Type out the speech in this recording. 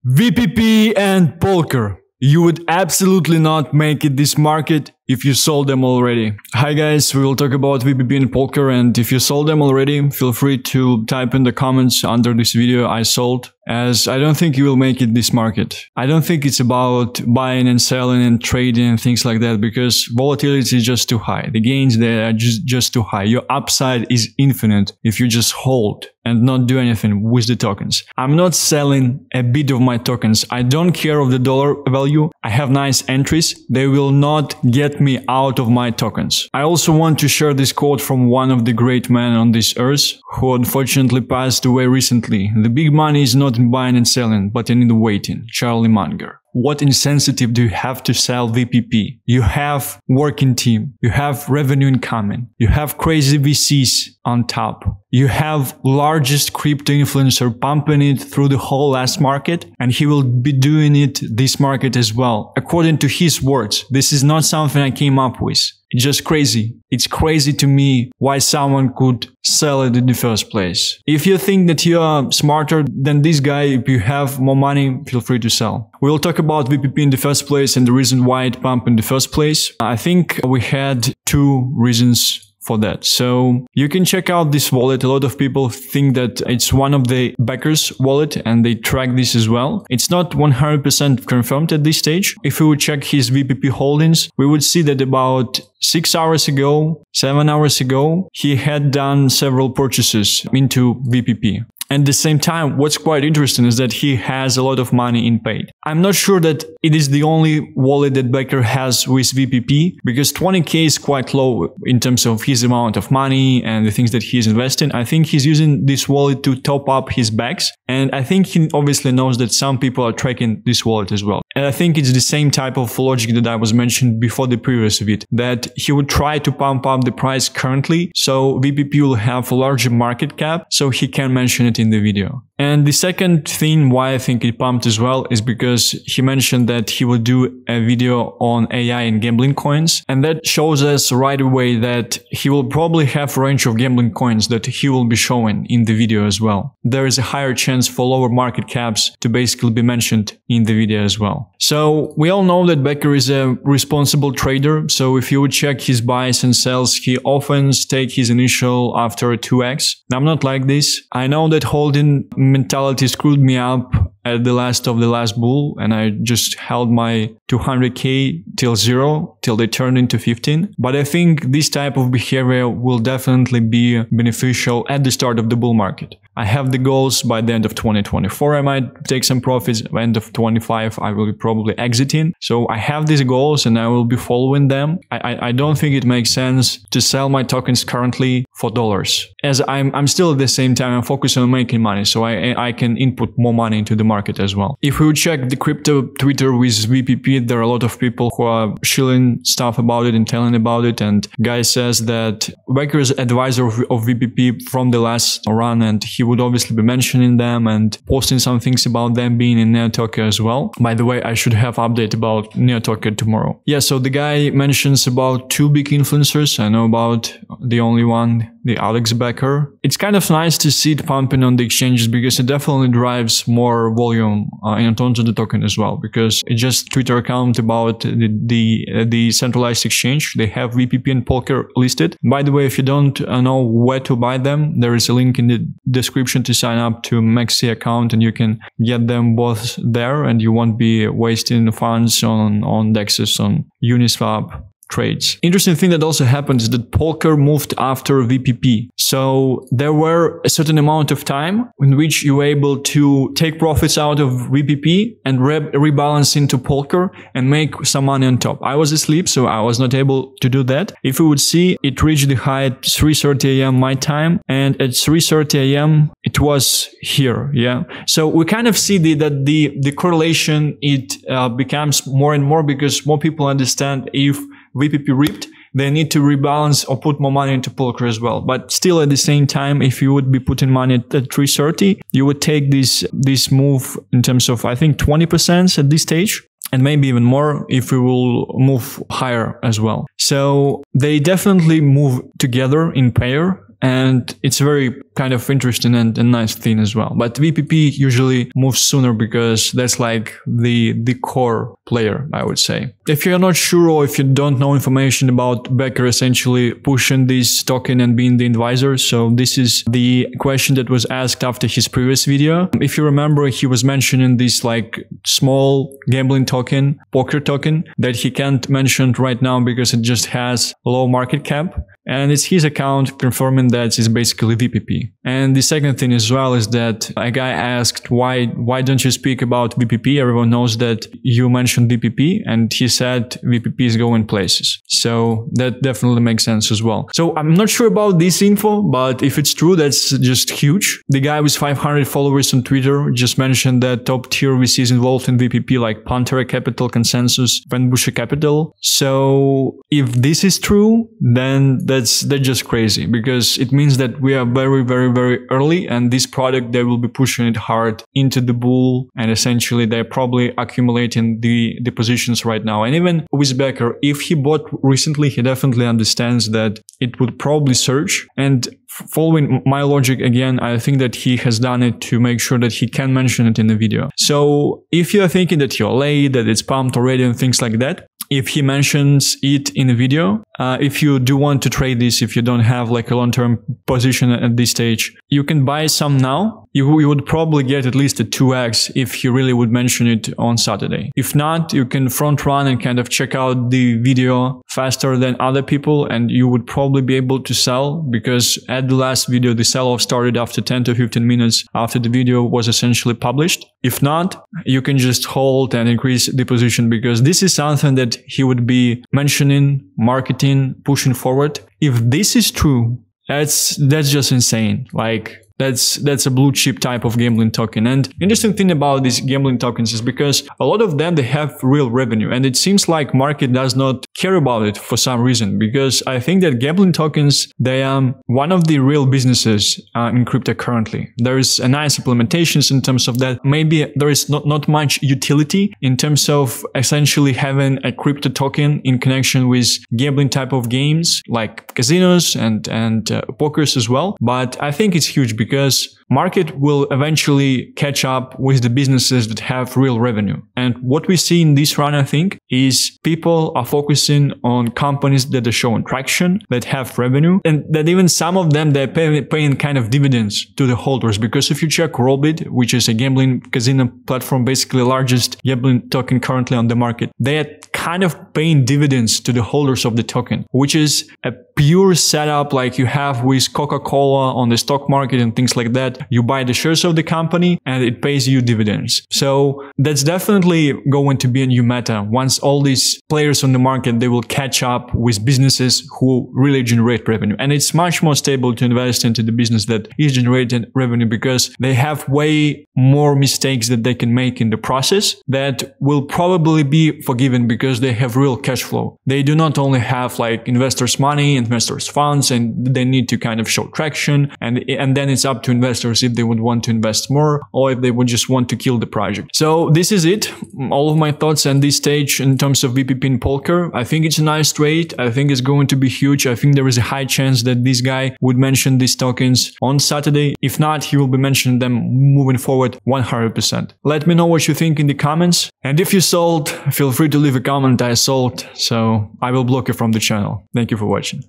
VPP and Polker. You would absolutely not make it this market if you sold them already. Hi guys, we will talk about VPP and Polker, and if you sold them already, feel free to type in the comments under this video I sold, as I don't think you will make it this market. I don't think it's about buying and selling and trading and things like that, because volatility is just too high. The gains there are just too high. Your upside is infinite if you just hold and not do anything with the tokens. I'm not selling a bit of my tokens. I don't care of the dollar value. I have nice entries. They will not get me out of my tokens. I also want to share this quote from one of the great men on this earth who unfortunately passed away recently. The big money is not in buying and selling, but in the waiting. Charlie Munger. What incentive do you have to sell VPP? You have working team, you have revenue incoming, you have crazy VCs on top, you have largest crypto influencer pumping it through the whole last market, and he will be doing it this market as well. According to his words, this is not something I came up with. It's just crazy. It's crazy to me why someone could sell it in the first place. If you think that you are smarter than this guy, if you have more money, feel free to sell. We'll talk about VPP in the first place and the reason why it pumped in the first place. I think we had two reasons for that. So you can check out this wallet. A lot of people think that it's one of the Becker's wallet and they track this as well. It's not 100% confirmed at this stage. If we would check his VPP holdings, we would see that about 6 hours ago, 7 hours ago, he had done several purchases into VPP. At the same time, what's quite interesting is that he has a lot of money in paid. I'm not sure that it is the only wallet that Becker has with VPP, because 20k is quite low in terms of his amount of money and the things that he's investing. I think he's using this wallet to top up his bags. And I think he obviously knows that some people are tracking this wallet as well. And I think it's the same type of logic that I was mentioned before the previous bit, that he would try to pump up the price currently, so VPP will have a larger market cap, so he can mention it in the video. And the second thing why I think it pumped as well is because he mentioned that he will do a video on AI and gambling coins. And that shows us right away that he will probably have a range of gambling coins that he will be showing in the video as well. There is a higher chance for lower market caps to basically be mentioned in the video as well. So we all know that Becker is a responsible trader. So if you would check his buys and sells, he often takes his initial after 2x. I'm not like this. I know that holding mentality screwed me up at the last of the last bull, and I just held my 200k till zero, till they turned into 15. But I think this type of behavior will definitely be beneficial at the start of the bull market. I have the goals by the end of 2024. I might take some profits. By the end of 25, I will be probably exiting. So I have these goals and I will be following them. I don't think it makes sense to sell my tokens currently for dollars, as I'm still at the same time, I'm focused on making money. So I can input more money into the market as well. If we check the crypto Twitter with VPP, there are a lot of people who are shilling stuff about it and telling about it. And guy says that Becker is advisor of VPP from the last run, and he would obviously be mentioning them and posting some things about them being in NeoToker as well. By the way, I should have update about NeoToker tomorrow. Yeah, so the guy mentions about two big influencers. I know about the only one, the Alex Becker. It's kind of nice to see it pumping on the exchanges, because it definitely drives more volume in terms of the token as well, because it's just Twitter account about the centralized exchange. They have VPP and Polker listed. By the way, if you don't know where to buy them, there is a link in the description to sign up to Maxi account, and you can get them both there, and you won't be wasting funds on DEXs, on Uniswap trades. Interesting thing that also happened is that Polker moved after VPP. So there were a certain amount of time in which you were able to take profits out of VPP and rebalance into Polker and make some money on top. I was asleep, so I was not able to do that. If we would see, it reached the high at 3:30 a.m. my time, and at 3:30 a.m. it was here. Yeah. So we kind of see that the correlation, it becomes more and more, because more people understand if VPP ripped, they need to rebalance or put more money into Polker as well. But still, at the same time, if you would be putting money at 3:30, you would take this move in terms of, I think, 20% at this stage. And maybe even more if we will move higher as well. So they definitely move together in pair. and it's very kind of interesting and nice thing as well. But VPP usually moves sooner because that's like the core player, I would say. If you're not sure or if you don't know information about Becker essentially pushing this token and being the advisor, so this is the question that was asked after his previous video. If you remember, he was mentioning this like small gambling token, poker token, that he can't mention right now because it just has low market cap. And it's his account confirming that it's basically VPP. And the second thing as well is that a guy asked, why don't you speak about VPP? Everyone knows that you mentioned VPP, and he said VPP is going places. So that definitely makes sense as well. So I'm not sure about this info, but if it's true, that's just huge. The guy with 500 followers on Twitter just mentioned that top tier VCs involved in VPP like Pantera Capital, ConsenSys, Venbushi Capital. So if this is true, then that's just crazy, because it means that we are very, very, very early, and this product, they will be pushing it hard into the bull, and essentially they're probably accumulating the positions right now. And even with Becker, if he bought recently, he definitely understands that it would probably surge. And following my logic again, I think that he has done it to make sure that he can mention it in the video. So if you're thinking that you're late, that it's pumped already and things like that, if he mentions it in the video, if you do want to trade this, if you don't have like a long-term position at this stage, you can buy some now. You would probably get at least a 2x if he really would mention it on Saturday. If not, you can front run and kind of check out the video faster than other people, and you would probably be able to sell, because at the last video, the sell-off started after 10 to 15 minutes after the video was essentially published. If not, you can just hold and increase the position, because this is something that he would be mentioning, marketing, pushing forward. If this is true, that's just insane. Like, that's a blue chip type of gambling token. And interesting thing about these gambling tokens is because a lot of them, they have real revenue, and it seems like market does not care about it for some reason, because I think that gambling tokens, they are one of the real businesses in crypto currently. There is a nice implementations in terms of that. Maybe there is not much utility in terms of essentially having a crypto token in connection with gambling type of games like casinos and pokers as well. But I think it's huge, because market will eventually catch up with the businesses that have real revenue. And what we see in this run, I think, is people are focusing on companies that are showing traction, that have revenue, and that even some of them, they're paying kind of dividends to the holders. Because if you check Rollbit, which is a gambling casino platform, basically the largest gambling token currently on the market, they are kind of paying dividends to the holders of the token, which is a pure setup like you have with Coca-Cola on the stock market and things like that. You buy the shares of the company and it pays you dividends. So that's definitely going to be a new meta. Once all these players on the market, they will catch up with businesses who really generate revenue. And it's much more stable to invest into the business that is generating revenue, because they have way more mistakes that they can make in the process that will probably be forgiven, because they have real cash flow. They do not only have like investors' money, investors' funds, and they need to kind of show traction. And then it's up to investors if they would want to invest more, or if they would just want to kill the project. So this is it. All of my thoughts at this stage in terms of VPP in Polker. I think it's a nice trade. I think it's going to be huge. I think there is a high chance that this guy would mention these tokens on Saturday. If not, he will be mentioning them moving forward 100%. Let me know what you think in the comments. And if you sold, feel free to leave a comment. I sold, so I will block you from the channel. Thank you for watching.